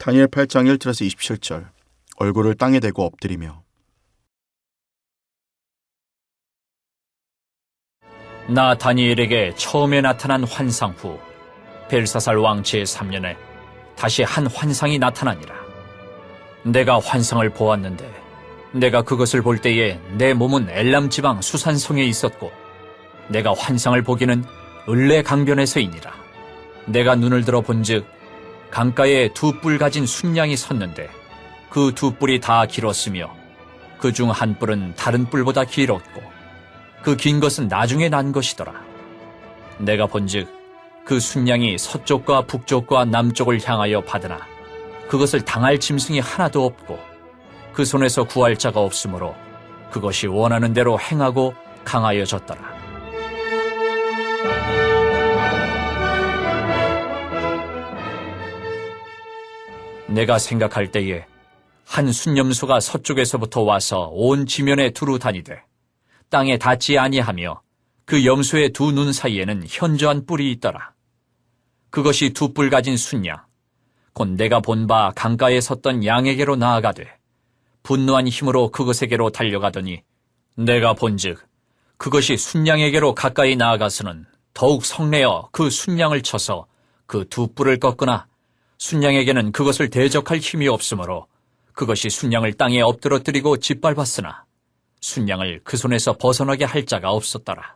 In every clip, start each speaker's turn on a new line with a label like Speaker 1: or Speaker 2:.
Speaker 1: 다니엘 8장 1절에서 27절. 얼굴을 땅에 대고 엎드리며.
Speaker 2: 나 다니엘에게 처음에 나타난 환상 후 벨사살 왕 제3년에 다시 한 환상이 나타나니라. 내가 환상을 보았는데 내가 그것을 볼 때에 내 몸은 엘람 지방 수산성에 있었고 내가 환상을 보기는 을레 강변에서이니라. 내가 눈을 들어 본즉 강가에 두 뿔 가진 순양이 섰는데 그 두 뿔이 다 길었으며 그 중 한 뿔은 다른 뿔보다 길었고 그 긴 것은 나중에 난 것이더라. 내가 본즉 그 순양이 서쪽과 북쪽과 남쪽을 향하여 받으나 그것을 당할 짐승이 하나도 없고 그 손에서 구할 자가 없으므로 그것이 원하는 대로 행하고 강하여졌더라. 내가 생각할 때에 한 순념수가 서쪽에서부터 와서 온 지면에 두루 다니되 땅에 닿지 아니하며 그 염소의 두 눈 사이에는 현저한 뿔이 있더라. 그것이 두 뿔 가진 순양 곧 내가 본 바 강가에 섰던 양에게로 나아가되 분노한 힘으로 그것에게로 달려가더니 내가 본즉 그것이 순양에게로 가까이 나아가서는 더욱 성내어 그 순양을 쳐서 그 두 뿔을 꺾으나 순양에게는 그것을 대적할 힘이 없으므로 그것이 순양을 땅에 엎드러뜨리고 짓밟았으나 순양을 그 손에서 벗어나게 할 자가 없었더라.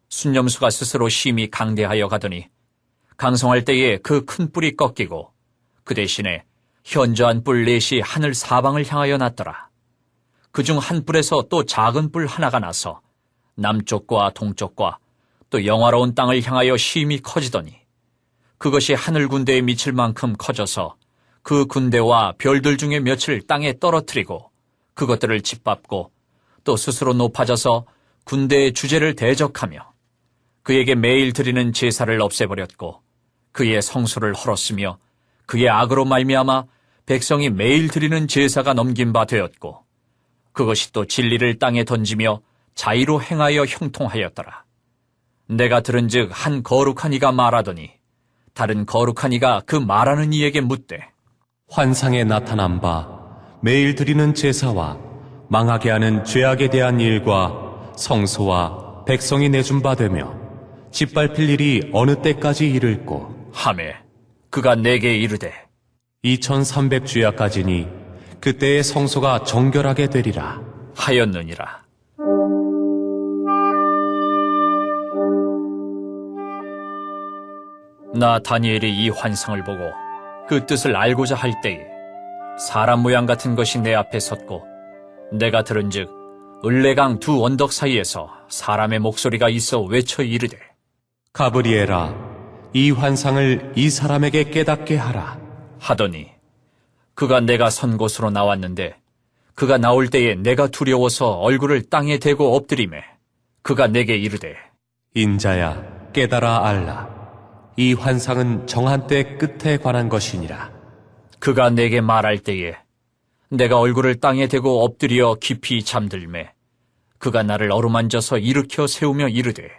Speaker 2: 순념수가 스스로 심히 강대하여 가더니 강성할 때에 그 큰 뿔이 꺾이고 그 대신에 현저한 뿔 넷이 하늘 사방을 향하여 났더라. 그중 한 뿔에서 또 작은 뿔 하나가 나서 남쪽과 동쪽과 또 영화로운 땅을 향하여 심히 커지더니 그것이 하늘 군대에 미칠 만큼 커져서 그 군대와 별들 중에 몇을 땅에 떨어뜨리고 그것들을 짓밟고 또 스스로 높아져서 군대의 주제를 대적하며 그에게 매일 드리는 제사를 없애버렸고 그의 성소를 헐었으며 그의 악으로 말미암아 백성이 매일 드리는 제사가 넘긴 바 되었고 그것이 또 진리를 땅에 던지며 자의로 행하여 형통하였더라. 내가 들은즉 한 거룩한 이가 말하더니 다른 거룩한 이가 그 말하는 이에게 묻되
Speaker 3: 환상에 나타난 바 매일 드리는 제사와 망하게 하는 죄악에 대한 일과 성소와 백성이 내준 바 되며 짓밟힐 일이 어느 때까지 이를꼬
Speaker 2: 하매 그가 내게 이르되
Speaker 3: 2300주야까지니 그때의 성소가 정결하게 되리라
Speaker 2: 하였느니라. 나 다니엘이 이 환상을 보고 그 뜻을 알고자 할 때에 사람 모양 같은 것이 내 앞에 섰고 내가 들은즉 을레강 두 언덕 사이에서 사람의 목소리가 있어 외쳐 이르되
Speaker 3: 가브리엘아 이 환상을 이 사람에게 깨닫게 하라
Speaker 2: 하더니 그가 내가 선 곳으로 나왔는데 그가 나올 때에 내가 두려워서 얼굴을 땅에 대고 엎드리매 그가 내게 이르되
Speaker 3: 인자야 깨달아 알라 이 환상은 정한 때 끝에 관한 것이니라.
Speaker 2: 그가 내게 말할 때에 내가 얼굴을 땅에 대고 엎드려 깊이 잠들매 그가 나를 어루만져서 일으켜 세우며 이르되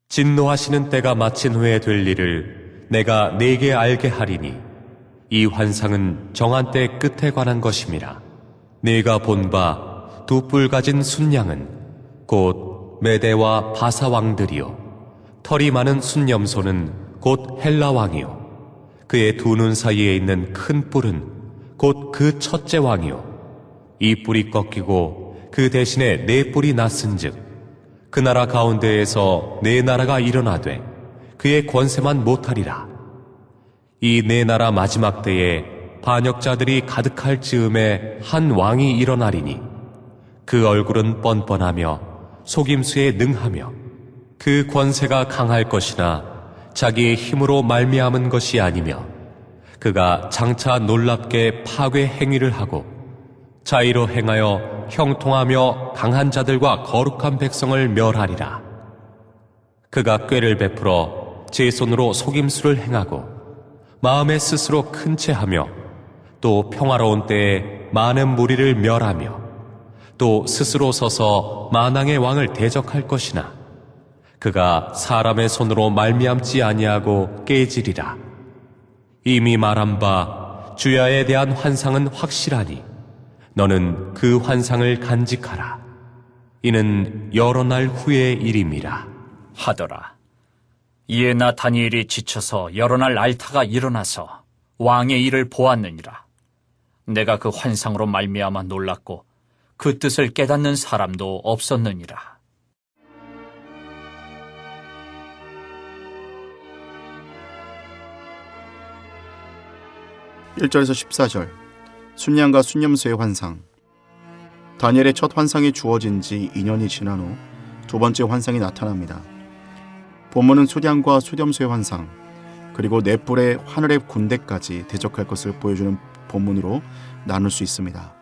Speaker 3: 진노하시는 때가 마친 후에 될 일을 내가 네게 알게 하리니 이 환상은 정한 때 끝에 관한 것임이라. 네가 본 바 두 뿔 가진 순양은 곧 메대와 바사 왕들이요 털이 많은 순염소는 곧 헬라 왕이요 그의 두 눈 사이에 있는 큰 뿔은 곧 그 첫째 왕이요 이 뿔이 꺾이고 그 대신에 네 뿔이 났은즉 그 나라 가운데에서 네 나라가 일어나되 그의 권세만 못하리라. 이 네 나라 마지막 때에 반역자들이 가득할 즈음에 한 왕이 일어나리니 그 얼굴은 뻔뻔하며 속임수에 능하며 그 권세가 강할 것이나 자기의 힘으로 말미암은 것이 아니며 그가 장차 놀랍게 파괴 행위를 하고 자의로 행하여 형통하며 강한 자들과 거룩한 백성을 멸하리라. 그가 꾀를 베풀어 제 손으로 속임수를 행하고 마음에 스스로 큰 채하며 또 평화로운 때에 많은 무리를 멸하며 또 스스로 서서 만왕의 왕을 대적할 것이나 그가 사람의 손으로 말미암지 아니하고 깨지리라. 이미 말한 바 주야에 대한 환상은 확실하니 너는 그 환상을 간직하라. 이는 여러 날 후의 일임이라.
Speaker 2: 하더라. 이에 나 다니엘이 지쳐서 여러 날 앓다가 일어나서 왕의 일을 보았느니라. 내가 그 환상으로 말미암아 놀랐고 그 뜻을 깨닫는 사람도 없었느니라.
Speaker 1: 1절에서 14절 순양과 순념수의 환상. 다니엘의 첫 환상이 주어진 지 2년이 지난 후 두 번째 환상이 나타납니다. 본문은 수량과 수렴수의 환상, 그리고 넷불의 하늘의 군대까지 대적할 것을 보여주는 본문으로 나눌 수 있습니다.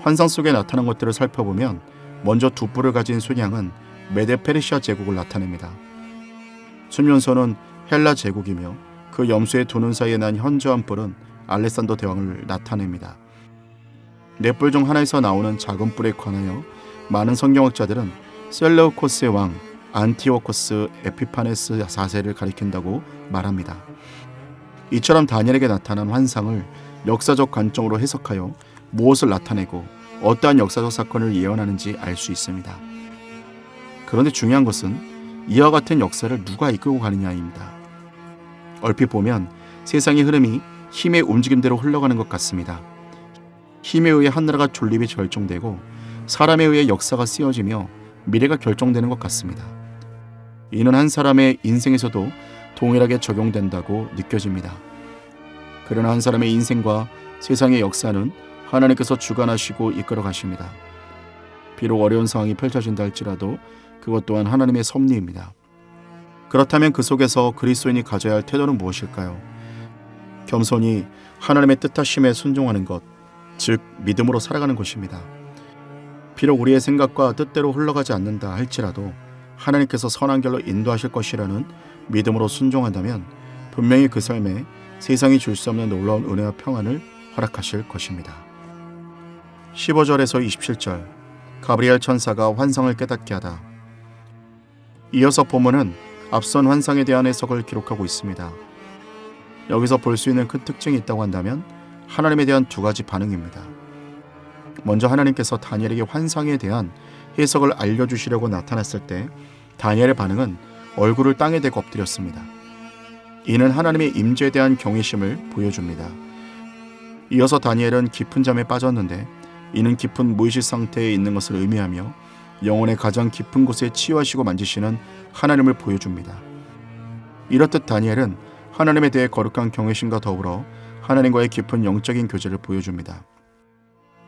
Speaker 1: 환상 속에 나타난 것들을 살펴보면 먼저 두 뿔을 가진 순양은 메데 페르시아 제국을 나타냅니다. 순면서는 헬라 제국이며 그 염소의 두 눈 사이에 난 현저한 뿔은 알렉산더 대왕을 나타냅니다. 넷불 중 하나에서 나오는 작은 뿔에 관하여 많은 성경학자들은 셀레우코스의 왕 안티오코스 에피파네스 4세를 가리킨다고 말합니다. 이처럼 다니엘에게 나타난 환상을 역사적 관점으로 해석하여 무엇을 나타내고 어떠한 역사적 사건을 예언하는지 알 수 있습니다. 그런데 중요한 것은 이와 같은 역사를 누가 이끌고 가느냐입니다. 얼핏 보면 세상의 흐름이 힘의 움직임대로 흘러가는 것 같습니다. 힘에 의해 한나라가 존립이 결정되고 사람에 의해 역사가 쓰여지며 미래가 결정되는 것 같습니다. 이는 한 사람의 인생에서도 동일하게 적용된다고 느껴집니다. 그러나 한 사람의 인생과 세상의 역사는 하나님께서 주관하시고 이끌어 가십니다. 비록 어려운 상황이 펼쳐진다 할지라도 그것 또한 하나님의 섭리입니다. 그렇다면 그 속에서 그리스도인이 가져야 할 태도는 무엇일까요? 겸손히 하나님의 뜻하심에 순종하는 것, 즉 믿음으로 살아가는 것입니다. 비록 우리의 생각과 뜻대로 흘러가지 않는다 할지라도 하나님께서 선한 길로 인도하실 것이라는 믿음으로 순종한다면 분명히 그 삶에 세상이 줄 수 없는 놀라운 은혜와 평안을 허락하실 것입니다. 15절에서 27절 가브리엘 천사가 환상을 깨닫게 하다. 이어서 본문은 앞선 환상에 대한 해석을 기록하고 있습니다. 여기서 볼 수 있는 큰 특징이 있다고 한다면 하나님에 대한 두 가지 반응입니다. 먼저 하나님께서 다니엘에게 환상에 대한 해석을 알려주시려고 나타났을 때 다니엘의 반응은 얼굴을 땅에 대고 엎드렸습니다. 이는 하나님의 임재에 대한 경외심을 보여줍니다. 이어서 다니엘은 깊은 잠에 빠졌는데 이는 깊은 무의식 상태에 있는 것을 의미하며 영혼의 가장 깊은 곳에 치유하시고 만지시는 하나님을 보여줍니다. 이렇듯 다니엘은 하나님에 대해 거룩한 경외심과 더불어 하나님과의 깊은 영적인 교제를 보여줍니다.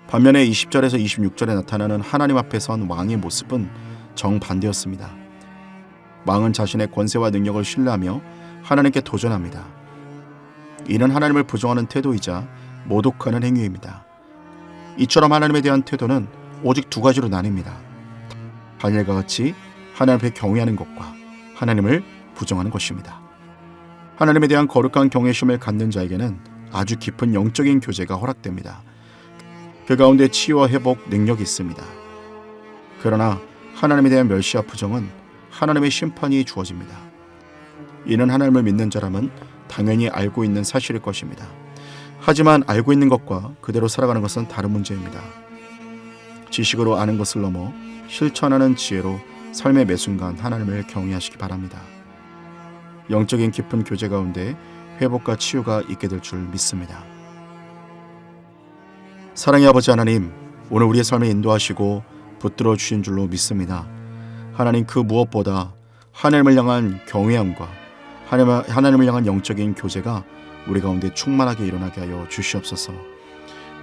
Speaker 1: 반면에 20절에서 26절에 나타나는 하나님 앞에 선 왕의 모습은 정반대였습니다. 왕은 자신의 권세와 능력을 신뢰하며 하나님께 도전합니다. 이는 하나님을 부정하는 태도이자 모독하는 행위입니다. 이처럼 하나님에 대한 태도는 오직 두 가지로 나뉩니다. 다니엘과 같이 하나님 앞에 경외하는 것과 하나님을 부정하는 것입니다. 하나님에 대한 거룩한 경외심을 갖는 자에게는 아주 깊은 영적인 교제가 허락됩니다. 그 가운데 치유와 회복 능력이 있습니다. 그러나 하나님에 대한 멸시와 부정은 하나님의 심판이 주어집니다. 이는 하나님을 믿는 자라면 당연히 알고 있는 사실일 것입니다. 하지만 알고 있는 것과 그대로 살아가는 것은 다른 문제입니다. 지식으로 아는 것을 넘어 실천하는 지혜로 삶의 매 순간 하나님을 경외하시기 바랍니다. 영적인 깊은 교제 가운데 회복과 치유가 있게 될 줄 믿습니다. 사랑의 아버지 하나님, 오늘 우리의 삶에 인도하시고 붙들어 주신 줄로 믿습니다. 하나님, 그 무엇보다 하나님을 향한 경외함과 하나님을 향한 영적인 교제가 우리 가운데 충만하게 일어나게 하여 주시옵소서.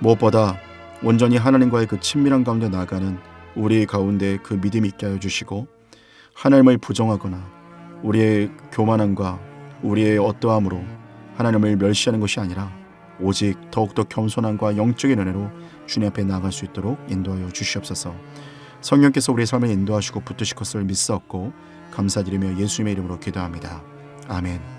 Speaker 1: 무엇보다 온전히 하나님과의 그 친밀한 가운데 나아가는 우리 가운데 그 믿음이 있게 하여 주시고, 하나님을 부정하거나 우리의 교만함과 우리의 어떠함으로 하나님을 멸시하는 것이 아니라 오직 더욱더 겸손함과 영적인 은혜로 주님 앞에 나아갈 수 있도록 인도하여 주시옵소서. 성령께서 우리의 삶을 인도하시고 붙드실 것을 믿사옵고 감사드리며 예수님의 이름으로 기도합니다. 아멘.